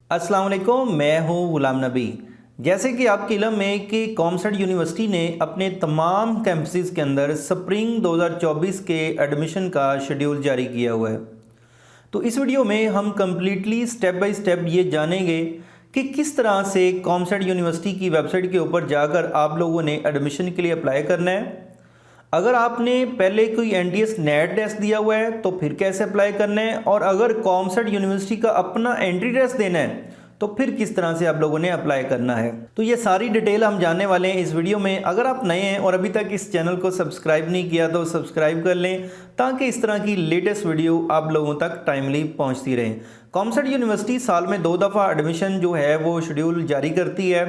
अस्सलाम वालेकुम, मैं हूं गुलाम नबी। जैसे कि आपके इल्म में कि कॉमसेट यूनिवर्सिटी ने अपने तमाम कैंपसेस के अंदर स्प्रिंग 2024 के एडमिशन का शेड्यूल जारी किया हुआ है। तो इस वीडियो में हम कम्प्लीटली स्टेप बाय स्टेप ये जानेंगे कि किस तरह से कॉमसेट यूनिवर्सिटी की वेबसाइट के ऊपर जाकर आप लोगों ने एडमिशन के लिए अप्लाई करना है। अगर आपने पहले कोई एनटीएस नेट टेस्ट दिया हुआ है तो फिर कैसे अप्लाई करना है, और अगर कॉमसेट यूनिवर्सिटी का अपना एंट्री टेस्ट देना है तो फिर किस तरह से आप लोगों ने अप्लाई करना है। तो ये सारी डिटेल हम जानने वाले हैं इस वीडियो में। अगर आप नए हैं और अभी तक इस चैनल को सब्सक्राइब नहीं किया तो सब्सक्राइब कर लें ताकि इस तरह की लेटेस्ट वीडियो आप लोगों तक टाइमली पहुंचती रहे। कॉमसेट यूनिवर्सिटी साल में 2 दफ़ा एडमिशन जो है वो शेड्यूल जारी करती है।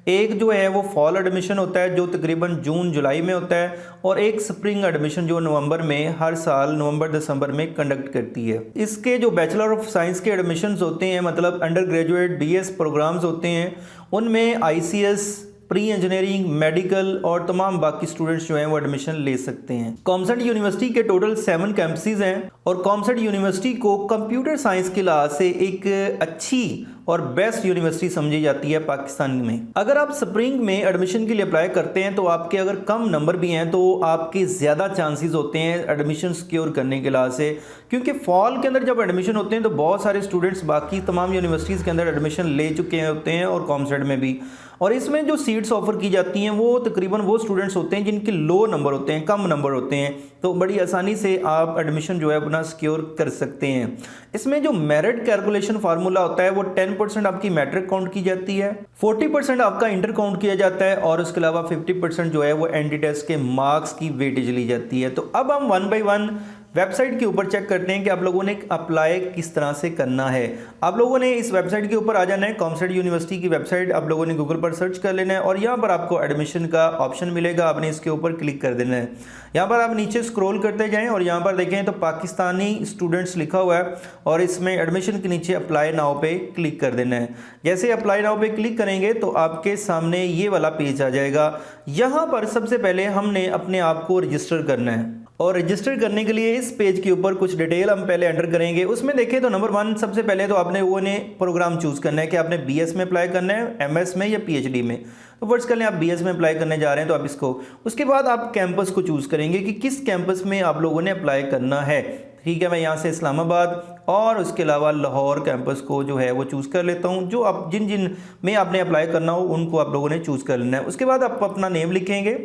एक जो है वो फॉल एडमिशन होता है जो तकरीबन जून जुलाई में होता है, और एक स्प्रिंग एडमिशन जो नवंबर में हर साल नवंबर दिसंबर में कंडक्ट करती है। इसके जो बैचलर ऑफ साइंस के एडमिशन्स होते हैं, मतलब अंडर ग्रेजुएट बीएस प्रोग्राम्स होते हैं, उनमें आईसीएस, प्री इंजीनियरिंग, मेडिकल और तमाम बाकी स्टूडेंट्स जो हैं वो एडमिशन ले सकते हैं। कॉमसेट यूनिवर्सिटी के टोटल 7 कैंपसेस हैं और कॉमसेट यूनिवर्सिटी को कंप्यूटर साइंस के लिहाज से एक अच्छी और बेस्ट यूनिवर्सिटी समझी जाती है पाकिस्तान में। अगर आप स्प्रिंग में एडमिशन के लिए अप्लाई करते हैं तो आपके अगर कम नंबर भी हैं तो आपके ज़्यादा चांसेस होते हैं एडमिशन सिक्योर करने के लिहाज से, क्योंकि फॉल के अंदर जब एडमिशन होते हैं तो बहुत सारे स्टूडेंट्स बाकी तमाम यूनिवर्सिटीज़ के अंदर एडमिशन ले चुके होते हैं और कॉमसेट में भी, और इसमें जो सीट्स ऑफर की जाती हैं वो तकरीबन वो स्टूडेंट्स होते हैं जिनके लो नंबर होते हैं, कम नंबर होते हैं, तो बड़ी आसानी से आप एडमिशन जो है अपना सिक्योर कर सकते हैं। इसमें जो मेरिट कैलकुलेशन फार्मूला होता है वो 10% आपकी मैट्रिक काउंट की जाती है, 40% आपका इंटर काउंट किया जाता है, और उसके अलावा 50% जो है वो एंटी टेस्ट के मार्क्स की वेटेज ली जाती है। तो अब हम 1 बाय 1 वेबसाइट के ऊपर चेक करते हैं कि आप लोगों ने अप्लाई किस तरह से करना है। आप लोगों ने इस वेबसाइट के ऊपर आ जाना है, कॉमसेट यूनिवर्सिटी की वेबसाइट आप लोगों ने गूगल पर सर्च कर लेना है और यहाँ पर आपको एडमिशन का ऑप्शन मिलेगा, आपने इसके ऊपर क्लिक कर देना है। यहाँ पर आप नीचे स्क्रॉल करते जाएं और यहाँ पर देखें तो पाकिस्तानी स्टूडेंट्स लिखा हुआ है और इसमें एडमिशन के नीचे अप्लाई नाउ पे क्लिक कर देना है। जैसे अप्लाई नाउ पे क्लिक करेंगे तो आपके सामने ये वाला पेज आ जाएगा। यहाँ पर सबसे पहले हमने अपने आप को रजिस्टर करना है, और रजिस्टर करने के लिए इस पेज के ऊपर कुछ डिटेल हम पहले एंटर करेंगे। उसमें देखें तो नंबर 1 सबसे पहले तो आपने वो ने प्रोग्राम चूज़ करना है कि आपने बीएस में अप्लाई करना है, एमएस में या पीएचडी में। तो फर्स्ट कर लें आप बीएस में अप्लाई करने जा रहे हैं तो आप इसको, उसके बाद आप कैंपस को चूज़ करेंगे कि किस कैंपस में आप लोगों ने अप्लाई करना है। ठीक है, मैं यहाँ से इस्लामाबाद और उसके अलावा लाहौर कैंपस को जो है वो चूज़ कर लेता हूँ। जो आप जिन जिन में आपने अप्लाई करना हो उनको आप लोगों ने चूज़ कर लेना है। उसके बाद आप अपना नेम लिखेंगे,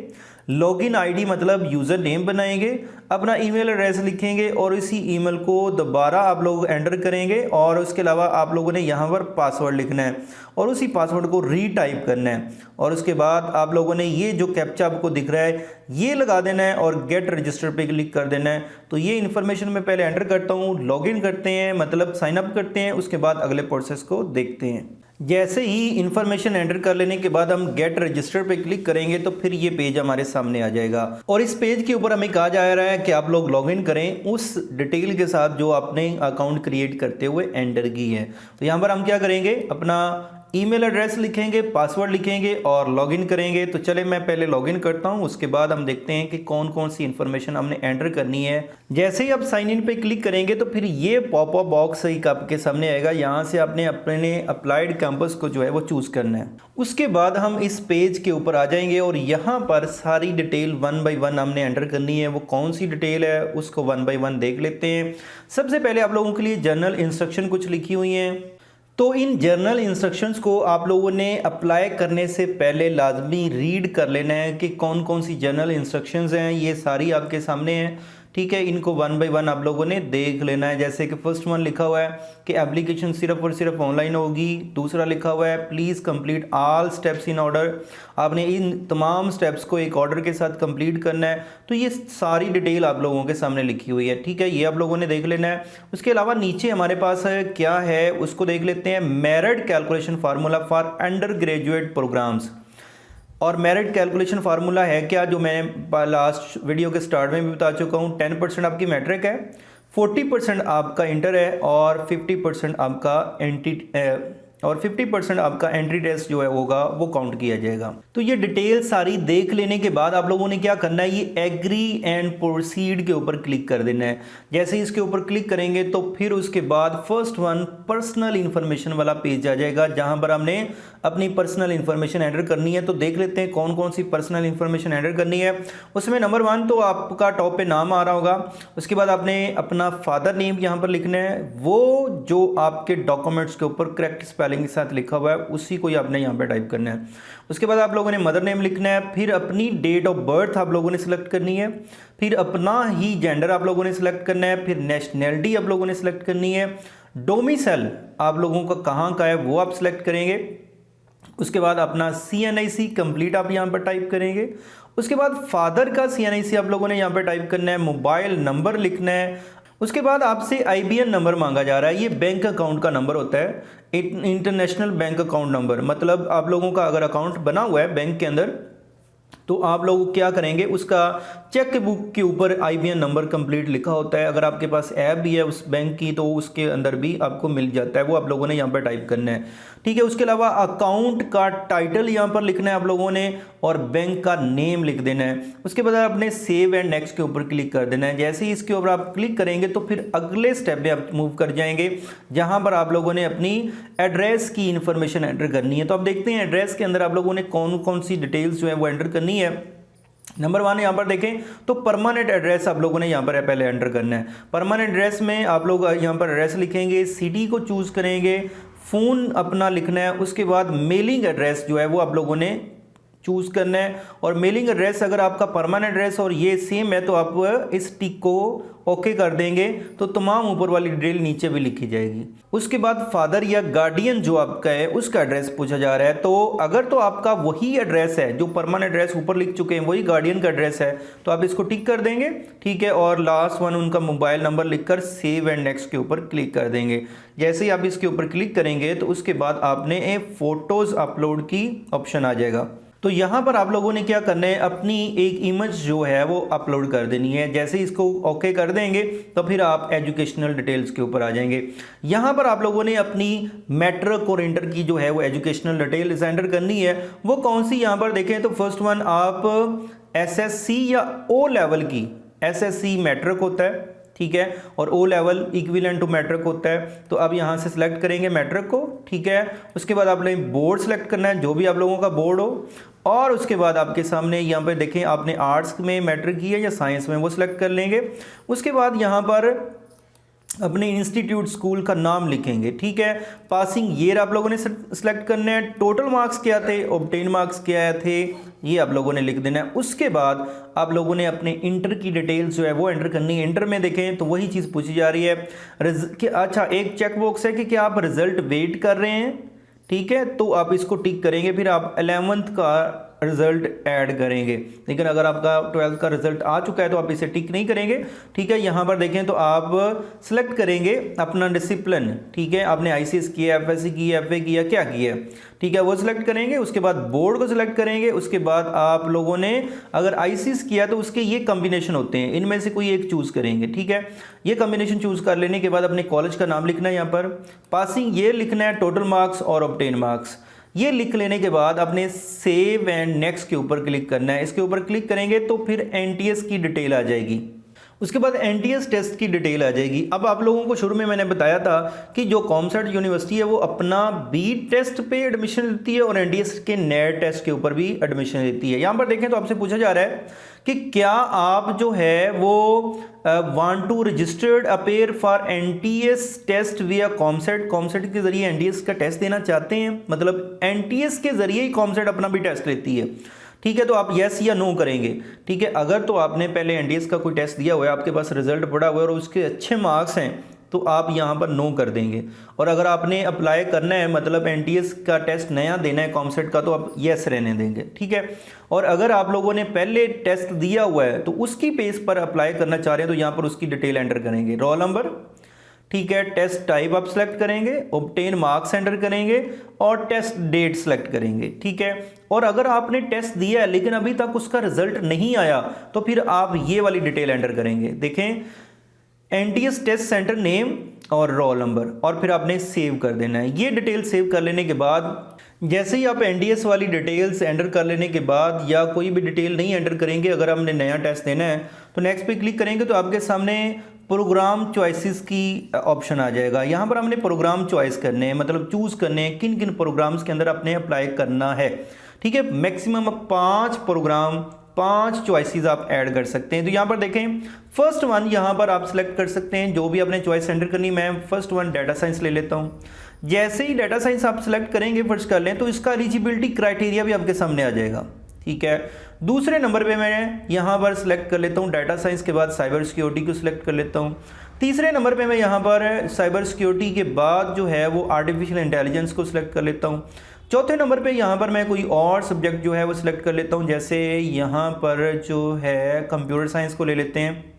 लॉगिन आईडी मतलब यूज़र नेम बनाएंगे, अपना ईमेल एड्रेस लिखेंगे और इसी ईमेल को दोबारा आप लोग एंटर करेंगे, और उसके अलावा आप लोगों ने यहाँ पर पासवर्ड लिखना है और उसी पासवर्ड को रीटाइप करना है, और उसके बाद आप लोगों ने ये जो कैप्चा आपको दिख रहा है ये लगा देना है और गेट रजिस्टर पे क्लिक कर देना है। तो ये इन्फॉर्मेशन मैं पहले एंटर करता हूँ, लॉगिन करते हैं मतलब साइन अप करते हैं, उसके बाद अगले प्रोसेस को देखते हैं। जैसे ही इन्फॉर्मेशन एंटर कर लेने के बाद हम गेट रजिस्टर पे क्लिक करेंगे तो फिर ये पेज हमारे सामने आ जाएगा, और इस पेज के ऊपर हमें कहा जा रहा है कि आप लोग लॉगिन करें उस डिटेल के साथ जो आपने अकाउंट क्रिएट करते हुए एंटर की है। तो यहाँ पर हम क्या करेंगे, अपना ईमेल एड्रेस लिखेंगे, पासवर्ड लिखेंगे और लॉगिन करेंगे। तो चले मैं पहले लॉगिन करता हूं, उसके बाद हम देखते हैं कि कौन कौन सी इन्फॉर्मेशन हमने एंटर करनी है। जैसे ही आप साइन इन पे क्लिक करेंगे तो फिर ये पॉपअप बॉक्स एक आपके सामने आएगा, यहाँ से आपने अपने अप्लाइड कैंपस को जो है वो चूज़ करना है। उसके बाद हम इस पेज के ऊपर आ जाएंगे और यहाँ पर सारी डिटेल 1 बाय 1 हमने एंटर करनी है। वो कौन सी डिटेल है उसको 1 बाय 1 देख लेते हैं। सबसे पहले आप लोगों के लिए जनरल इंस्ट्रक्शन कुछ लिखी हुई हैं, तो इन जर्नल इंस्ट्रक्शंस को आप लोगों ने अप्लाई करने से पहले लाजमी रीड कर लेना है कि कौन कौन सी जर्नल इंस्ट्रक्शंस हैं। ये सारी आपके सामने हैं, ठीक है, इनको 1 बाय 1 आप लोगों ने देख लेना है। जैसे कि फर्स्ट वन लिखा हुआ है कि एप्लीकेशन सिर्फ और सिर्फ ऑनलाइन होगी। दूसरा लिखा हुआ है please complete all steps in order, आपने इन तमाम स्टेप्स को एक ऑर्डर के साथ कंप्लीट करना है। तो ये सारी डिटेल आप लोगों के सामने लिखी हुई है, ठीक है, ये आप लोगों ने देख लेना है। उसके अलावा नीचे हमारे पास है क्या है उसको देख लेते हैं, merit calculation formula for undergraduate programmes. और मेरिट कैलकुलेशन फार्मूला है क्या, जो मैं लास्ट वीडियो के स्टार्ट में भी बता चुका हूँ। 10% आपकी मैट्रिक है, 40% आपका इंटर है और 50% आपका और 50% आपका एंट्री टेस्ट जो है होगा वो काउंट किया जाएगा। तो ये डिटेल सारी देख लेने के बाद आप लोगों ने क्या करना है, ये एग्री एंड प्रोसीड के ऊपर क्लिक कर देना है। जैसे ही इसके ऊपर क्लिक करेंगे तो फिर उसके बाद फर्स्ट वन पर्सनल इंफॉर्मेशन वाला पेज आ जाएगा, जहां पर हमने अपनी पर्सनल इंफॉर्मेशन एंटर करनी है। तो देख लेते हैं कौन कौन सी पर्सनल इंफॉर्मेशन एंटर करनी है। उसमें नंबर 1 तो आपका टॉप पे नाम आ रहा होगा। उसके बाद आपने अपना फादर नेम यहाँ पर लिखना है, वो जो आपके डॉक्यूमेंट्स के ऊपर करेक्ट स्पेलिंग के साथ लिखा हुआ है उसी को ही आपने यहाँ पर टाइप करना है। उसके बाद आप लोगों ने मदर नेम लिखना है, फिर अपनी डेट ऑफ बर्थ आप लोगों ने सिलेक्ट करनी है, फिर अपना ही जेंडर आप लोगों ने सिलेक्ट करना है, फिर नेशनैलिटी आप लोगों ने सिलेक्ट करनी है, डोमिसाइल आप लोगों का कहाँ का है वो आप सिलेक्ट करेंगे। उसके बाद अपना CNIC कंप्लीट आप यहाँ पर टाइप करेंगे। उसके बाद फादर का CNIC आप लोगों ने यहाँ पर टाइप करना है, मोबाइल नंबर लिखना है। उसके बाद आपसे IBN नंबर मांगा जा रहा है, ये बैंक अकाउंट का नंबर होता है, इंटरनेशनल बैंक अकाउंट नंबर। मतलब आप लोगों का अगर अकाउंट बना हुआ है बैंक के अंदर तो आप लोग क्या करेंगे, उसका चेक बुक के ऊपर IBN नंबर कंप्लीट लिखा होता है। अगर आपके पास ऐप भी है उस बैंक की तो उसके अंदर भी आपको मिल जाता है, वो आप लोगों ने यहाँ पर टाइप करना है। ठीक है, उसके अलावा अकाउंट का टाइटल यहाँ पर लिखना है आप लोगों ने और बैंक का नेम लिख देना है। उसके बाद आपने सेव एंड नेक्स्ट के ऊपर क्लिक कर देना है। जैसे ही इसके ऊपर आप क्लिक करेंगे तो फिर अगले स्टेप में आप मूव कर जाएंगे, जहां पर आप लोगों ने अपनी एड्रेस की इंफॉर्मेशन एंटर करनी है। तो आप देखते हैं एड्रेस के अंदर आप लोगों ने कौन कौन सी डिटेल्स जो है वो एंटर करनी है। नंबर 1 यहाँ पर देखें तो परमानेंट एड्रेस आप लोगों ने यहाँ पर पहले एंटर करना है। परमानेंट एड्रेस में आप लोग यहाँ पर एड्रेस लिखेंगे, सिटी को चूज करेंगे, फ़ोन अपना लिखना है। उसके बाद मेलिंग एड्रेस जो है वो आप लोगों ने चूज करना है और मेलिंग एड्रेस अगर आपका परमानेंट एड्रेस और ये सेम है तो आप इस टिक को ओके कर देंगे तो तमाम ऊपर वाली डिटेल नीचे भी लिखी जाएगी। उसके बाद फादर या गार्डियन जो आपका है उसका एड्रेस पूछा जा रहा है। तो अगर तो आपका वही एड्रेस है जो परमानेंट एड्रेस ऊपर लिख चुके हैं वही गार्डियन का एड्रेस है तो आप इसको टिक कर देंगे। ठीक है, और लास्ट वन उनका मोबाइल नंबर लिखकर सेव एंड नेक्स्ट के ऊपर क्लिक कर देंगे। जैसे ही आप इसके ऊपर क्लिक करेंगे तो उसके बाद आपने एक फोटोज अपलोड की ऑप्शन आ जाएगा। तो यहाँ पर आप लोगों ने क्या करना है, अपनी एक इमेज जो है वो अपलोड कर देनी है। जैसे इसको ओके कर देंगे तो फिर आप एजुकेशनल डिटेल्स के ऊपर आ जाएंगे। यहाँ पर आप लोगों ने अपनी मैट्रिक और इंटर की जो है वो एजुकेशनल डिटेल्स एंटर करनी है। वो कौन सी, यहाँ पर देखें तो फर्स्ट वन आप SSC या O लेवल की, SSC मैट्रिक होता है, ठीक है, और O level equivalent to matric होता है। तो अब यहाँ से सिलेक्ट करेंगे मैट्रिक को। ठीक है, उसके बाद आपने बोर्ड सेलेक्ट करना है, जो भी आप लोगों का बोर्ड हो, और उसके बाद आपके सामने यहाँ पे देखें आपने आर्ट्स में मैट्रिक की है या साइंस में, वो सिलेक्ट कर लेंगे। उसके बाद यहाँ पर अपने इंस्टीट्यूट स्कूल का नाम लिखेंगे। ठीक है, पासिंग ईयर आप लोगों ने सिलेक्ट करना है, टोटल मार्क्स क्या थे, ऑब्टेन मार्क्स क्या थे, ये आप लोगों ने लिख देना है। उसके बाद आप लोगों ने अपने इंटर की डिटेल्स जो है वो एंटर करनी है। इंटर में देखें तो वही चीज़ पूछी जा रही है कि अच्छा एक चेक बॉक्स है कि क्या आप रिजल्ट वेट कर रहे हैं। ठीक है, तो आप इसको टिक करेंगे, फिर आप 11th का रिजल्ट ऐड करेंगे। लेकिन अगर आपका 12th का रिजल्ट आ चुका है तो आप इसे टिक नहीं करेंगे। ठीक है, यहाँ पर देखें तो आप सिलेक्ट करेंगे अपना डिसिप्लिन। ठीक है, आपने ICS किया, FSC किया, FA किया, क्या किया, ठीक है, वो सिलेक्ट करेंगे। उसके बाद बोर्ड को सिलेक्ट करेंगे। उसके बाद आप लोगों ने अगर ICS किया तो उसके ये कॉम्बिनेशन होते हैं, इनमें से कोई एक चूज़ करेंगे। ठीक है, ये कॉम्बिनेशन चूज़ कर लेने के बाद अपने कॉलेज का नाम लिखना है, यहाँ पर पासिंग ईयर लिखना है, टोटल मार्क्स और ऑब्टेन मार्क्स, ये लिख लेने के बाद अपने सेव एंड नेक्स्ट के ऊपर क्लिक करना है। इसके ऊपर क्लिक करेंगे तो फिर NTS की डिटेल आ जाएगी। उसके बाद NTS टेस्ट की डिटेल आ जाएगी। अब आप लोगों को शुरू में मैंने बताया था कि जो कॉमसेट यूनिवर्सिटी है वो अपना बीट टेस्ट पे एडमिशन देती है और NTS के नेट टेस्ट के ऊपर भी एडमिशन देती है। यहाँ पर देखें तो आपसे पूछा जा रहा है कि क्या आप जो है वो want to registered appear for NTS test via COMSATS, COMSATS के जरिए NTS का टेस्ट देना चाहते हैं, मतलब NTS के जरिए ही कॉमसेट अपना भी टेस्ट लेती है। ठीक है, तो आप यस या नो करेंगे। ठीक है, अगर तो आपने पहले NTS का कोई टेस्ट दिया हुआ है, आपके पास रिजल्ट पड़ा हुआ है और उसके अच्छे मार्क्स हैं तो आप यहाँ पर नो कर देंगे। और अगर आपने अप्लाई करना है, मतलब NTS का टेस्ट नया देना है कॉमसेट का, तो आप यस रहने देंगे। ठीक है, और अगर आप लोगों ने पहले टेस्ट दिया हुआ है तो उसकी बेस पर अप्लाई करना चाह रहे हैं तो यहाँ पर उसकी डिटेल एंटर करेंगे, रोल नंबर। ठीक है, टेस्ट टाइप आप सेलेक्ट करेंगे, ऑब्टेन मार्क्स एंटर करेंगे और टेस्ट डेट सेलेक्ट करेंगे। ठीक है, और अगर आपने टेस्ट दिया है लेकिन अभी तक उसका रिजल्ट नहीं आया तो फिर आप ये वाली डिटेल एंटर करेंगे। देखें एनटीएस टेस्ट सेंटर नेम और रोल नंबर, और फिर आपने सेव कर देना है। ये डिटेल सेव कर लेने के बाद जैसे ही आप एनडीएस वाली डिटेल्स एंटर कर लेने के बाद या कोई भी डिटेल नहीं एंटर करेंगे, अगर हमने नया टेस्ट देना है तो नेक्स्ट पे क्लिक करेंगे तो आपके सामने प्रोग्राम चॉइसेस की ऑप्शन आ जाएगा। यहाँ पर हमने प्रोग्राम चॉइस करने हैं, मतलब चूज़ करने हैं किन किन प्रोग्राम्स के अंदर आपने अप्लाई करना है। ठीक है, मैक्सिमम 5 प्रोग्राम 5 चॉइसेस आप ऐड कर सकते हैं। तो यहाँ पर देखें फर्स्ट वन यहाँ पर आप सिलेक्ट कर सकते हैं जो भी आपने चॉइस एंटर करनी। मैं फर्स्ट वन डाटा साइंस ले लेता हूँ। जैसे ही डाटा साइंस आप सिलेक्ट करेंगे, फर्ज कर लें, तो इसका एलिजिबिलिटी क्राइटेरिया भी आपके सामने आ जाएगा। ठीक है, दूसरे नंबर पे मैं यहाँ पर सिलेक्ट कर लेता हूँ डाटा साइंस के बाद साइबर सिक्योरिटी को सिलेक्ट कर लेता हूँ। तीसरे नंबर पे मैं यहाँ पर साइबर सिक्योरिटी के बाद जो है वो आर्टिफिशियल इंटेलिजेंस को सिलेक्ट कर लेता हूँ। चौथे नंबर पे यहाँ पर मैं कोई और सब्जेक्ट जो है वो सिलेक्ट कर लेता हूँ, जैसे यहाँ पर जो है कंप्यूटर साइंस को ले लेते हैं।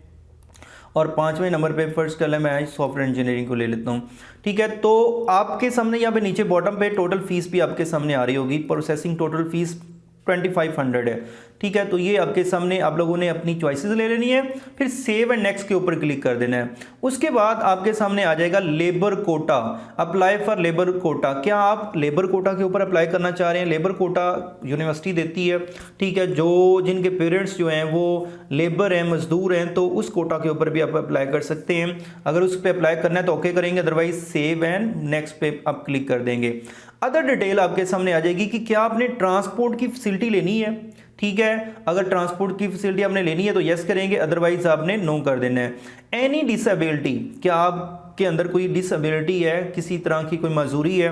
और 5वें नंबर पे फर्स्ट कर लें मैं सॉफ्टवेयर इंजीनियरिंग को ले लेता हूँ। ठीक है, तो आपके सामने यहाँ पे नीचे बॉटम पे टोटल फीस भी आपके सामने आ रही होगी। प्रोसेसिंग टोटल फीस 2500 है। ठीक है, तो ये आपके सामने आप लोगों ने अपनी चॉइसेस ले लेनी है, फिर सेव एंड नेक्स्ट के ऊपर क्लिक कर देना है। उसके बाद आपके सामने आ जाएगा labour quota, apply for labour quota. क्या आप लेबर कोटा के ऊपर अप्लाई करना चाह रहे हैं? लेबर कोटा यूनिवर्सिटी देती है। ठीक है, जो जिनके पेरेंट्स जो हैं वो लेबर हैं, मजदूर हैं, तो उस कोटा के ऊपर भी आप अप्लाई कर सकते हैं। अगर उस पर अप्लाई करना है तो ओके करेंगे, अदरवाइज सेव एंड नेक्स्ट पे आप क्लिक कर देंगे। अदर डिटेल आपके सामने आ जाएगी कि क्या आपने ट्रांसपोर्ट की फैसिलिटी लेनी है। ठीक है, अगर ट्रांसपोर्ट की फैसिलिटी आपने लेनी है तो यस करेंगे, अदरवाइज आपने नो कर देना है। एनी डिसेबिलिटी, क्या आपके अंदर कोई डिसेबिलिटी है, किसी तरह की कोई मजबूरी है,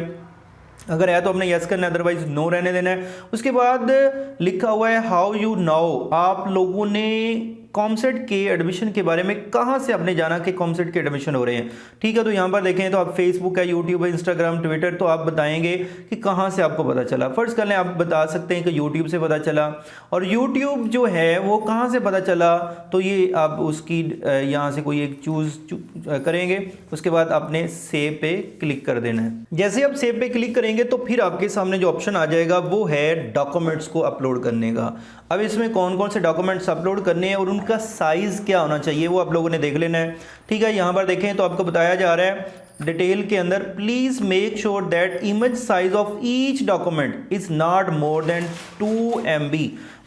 अगर है तो आपने यस करना है, अदरवाइज नो रहने देना है। उसके बाद लिखा हुआ है हाउ यू नाउ, आप लोगों ने कॉमसेट के एडमिशन के बारे में कहाँ से आपने जाना कि कॉमसेट के एडमिशन हो रहे हैं। ठीक है, तो यहाँ पर देखें तो आप फेसबुक है, यूट्यूब है, इंस्टाग्राम, ट्विटर, तो आप बताएंगे कि कहाँ से आपको पता चला। फर्स्ट कर लें, आप बता सकते हैं कि यूट्यूब से पता चला। और यूट्यूब जो है वो कहाँ से पता चला, तो ये आप उसकी यहाँ से कोई एक चूज करेंगे। उसके बाद आपने सेव पे क्लिक कर देना है। जैसे आप सेव पे क्लिक करेंगे तो फिर आपके सामने जो ऑप्शन आ जाएगा वो है डॉक्यूमेंट्स को अपलोड करने का। अब इसमें कौन कौन से डॉक्यूमेंट्स अपलोड करने हैं और उनका साइज़ क्या होना चाहिए वो आप लोगों ने देख लेना है। ठीक है, यहाँ पर देखें तो आपको बताया जा रहा है डिटेल के अंदर, please make sure that image size of each document is not more than 2 MB,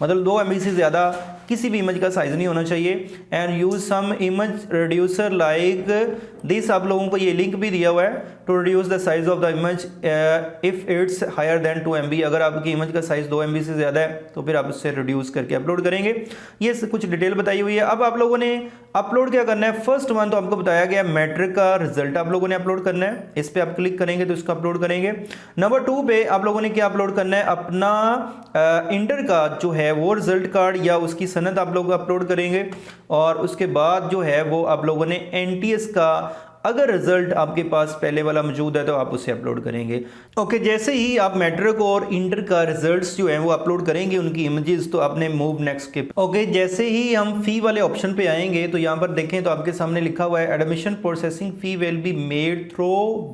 मतलब 2 MB से ज़्यादा किसी भी इमेज का साइज नहीं होना चाहिए। And use some image reducer like this, आप लोगों को ये लिंक भी दिया हुआ है, to reduce the size of the image if it's higher than 2 MB। अगर आपकी इमेज का साइज 2 MB से ज़्यादा है तो फिर आप उससे रिड्यूस करके अपलोड करेंगे। ये कुछ डिटेल बताई हुई है। अब आप लोगों ने अपलोड क्या करना है, फर्स्ट वन तो आपको बताया गया मैट्रिक का रिजल्ट आप लोगों ने अपलोड करना है, इस पर आप क्लिक करेंगे तो इसको अपलोड करेंगे। नंबर 2 पे आप लोगों ने क्या अपलोड करना है, अपना इंटर का जो है वो रिजल्ट कार्ड या उसकी सनद आप लोग अपलोड करेंगे। और उसके बाद जो है वो आप लोगों ने एनटीएस का अगर रिजल्ट आपके पास पहले वाला मौजूद है तो आप उसे अपलोड करेंगे। ओके, जैसे ही आप मैट्रिक और इंटर का रिजल्ट्स जो हैं वो अपलोड करेंगे उनकी इमेजेस, तो आपने मूव नेक्स्ट के ओके जैसे ही हम फी वाले ऑप्शन पे आएंगे तो यहाँ पर देखें तो आपके सामने लिखा हुआ है admission processing fee will be made through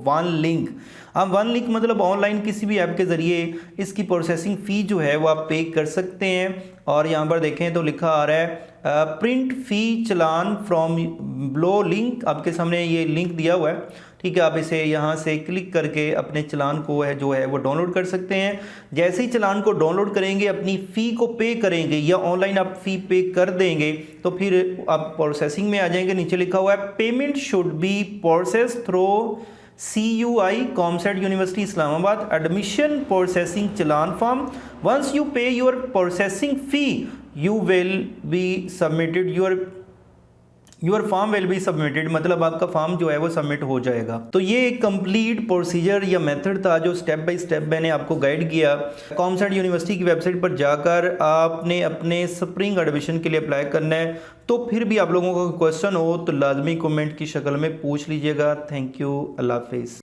1 link. अब 1 लिंक मतलब ऑनलाइन किसी भी ऐप के ज़रिए इसकी प्रोसेसिंग फ़ी जो है वो आप पे कर सकते हैं। और यहाँ पर देखें तो लिखा आ रहा है print fee challan from blow link, आपके सामने ये लिंक दिया हुआ है। ठीक है, आप इसे यहाँ से क्लिक करके अपने चलान को है जो है वो डाउनलोड कर सकते हैं। जैसे ही चलान को डाउनलोड करेंगे, अपनी फ़ी को पे करेंगे या ऑनलाइन आप फ़ी पे कर देंगे तो फिर आप प्रोसेसिंग में आ जाएंगे। नीचे लिखा हुआ है payment should be process through CUI COMSATS university Islamabad admission processing challan form. Once you pay your processing fee you will be submitted your form will be submitted, मतलब आपका फॉर्म जो है वो सबमिट हो जाएगा। तो ये एक कंप्लीट प्रोसीजर या मेथड था जो स्टेप बाय स्टेप मैंने आपको गाइड किया। कॉमसेट यूनिवर्सिटी की वेबसाइट पर जाकर आपने अपने स्प्रिंग एडमिशन के लिए अप्लाई करना है। तो फिर भी आप लोगों का क्वेश्चन हो तो लाजमी कमेंट की शक्ल में पूछ लीजिएगा। थैंक यू, अल्लाह हाफिज़।